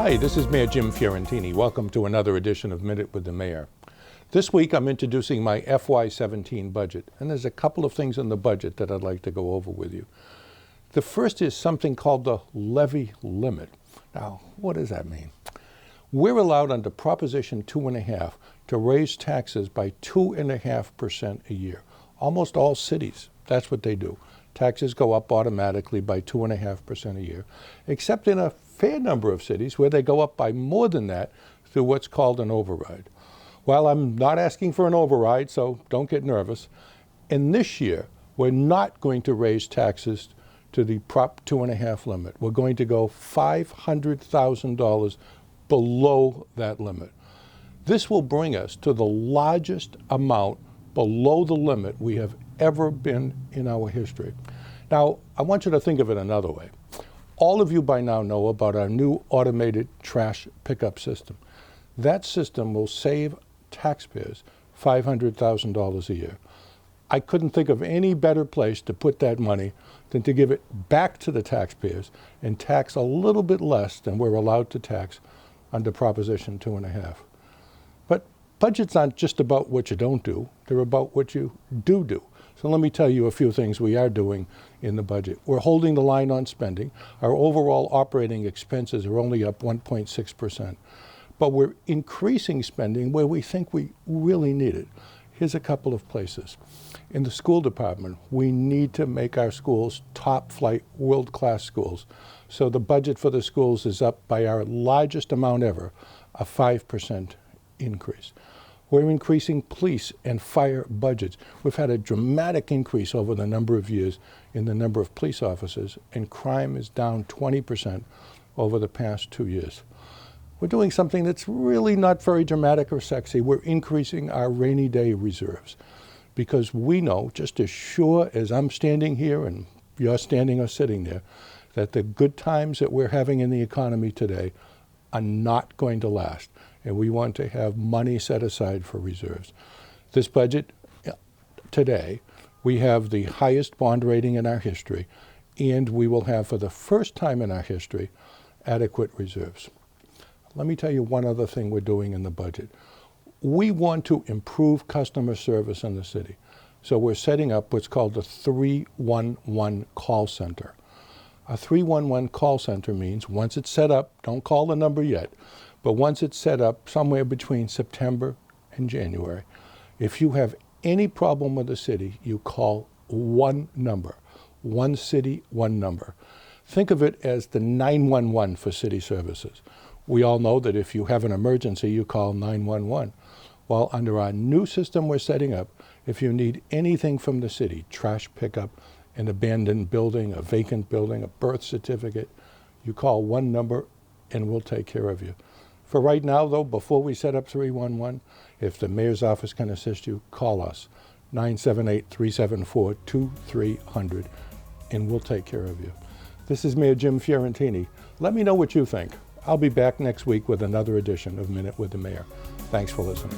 Hi, this is Mayor Jim Fiorentini. Welcome to another edition of Minute with the Mayor. This week I'm introducing my FY17 budget, and there's a couple of things in the budget that I'd like to go over with you. The first is something called the levy limit. Now, what does that mean? We're allowed under Proposition 2.5 to raise taxes by 2.5% a year. Almost all cities, that's what they do. Taxes go up automatically by 2.5% a year, except in a fair number of cities where they go up by more than that through what's called an override. Well, I'm not asking for an override, so don't get nervous. And this year, we're not going to raise taxes to the Prop 2.5 limit. We're going to go $500,000 below that limit. This will bring us to the largest amount below the limit we have ever been in our history. Now, I want you to think of it another way. All of you by now know about our new automated trash pickup system. That system will save taxpayers $500,000 a year. I couldn't think of any better place to put that money than to give it back to the taxpayers and tax a little bit less than we're allowed to tax under Proposition 2.5. But budgets aren't just about what you don't do, they're about what you do. So let me tell you a few things we are doing in the budget. We're holding the line on spending. Our overall operating expenses are only up 1.6%. But we're increasing spending where we think we really need it. Here's a couple of places. In the school department, we need to make our schools top-flight, world-class schools. So the budget for the schools is up by our largest amount ever, a 5% increase. We're increasing police and fire budgets. We've had a dramatic increase over the number of years in the number of police officers, and crime is down 20% over the past 2 years. We're doing something that's really not very dramatic or sexy. We're increasing our rainy day reserves because we know, just as sure as I'm standing here and you're standing or sitting there, that the good times that we're having in the economy today are not going to last. And we want to have money set aside for reserves. This budget today, we have the highest bond rating in our history, and we will have, for the first time in our history, adequate reserves. Let me tell you one other thing we're doing in the budget. We want to improve customer service in the city. So we're setting up what's called the 311 call center. A 311 call center means once it's set up, don't call the number yet, but once it's set up somewhere between September and January, if you have any problem with the city, you call one number, one city, one number. Think of it as the 911 for city services. We all know that if you have an emergency, you call 911. Well, under our new system we're setting up, if you need anything from the city, trash pickup, an abandoned building, a vacant building, a birth certificate, you call one number and we'll take care of you. For right now, though, before we set up 311, if the mayor's office can assist you, call us, 978-374-2300, and we'll take care of you. This is Mayor Jim Fiorentini. Let me know what you think. I'll be back next week with another edition of Minute with the Mayor. Thanks for listening.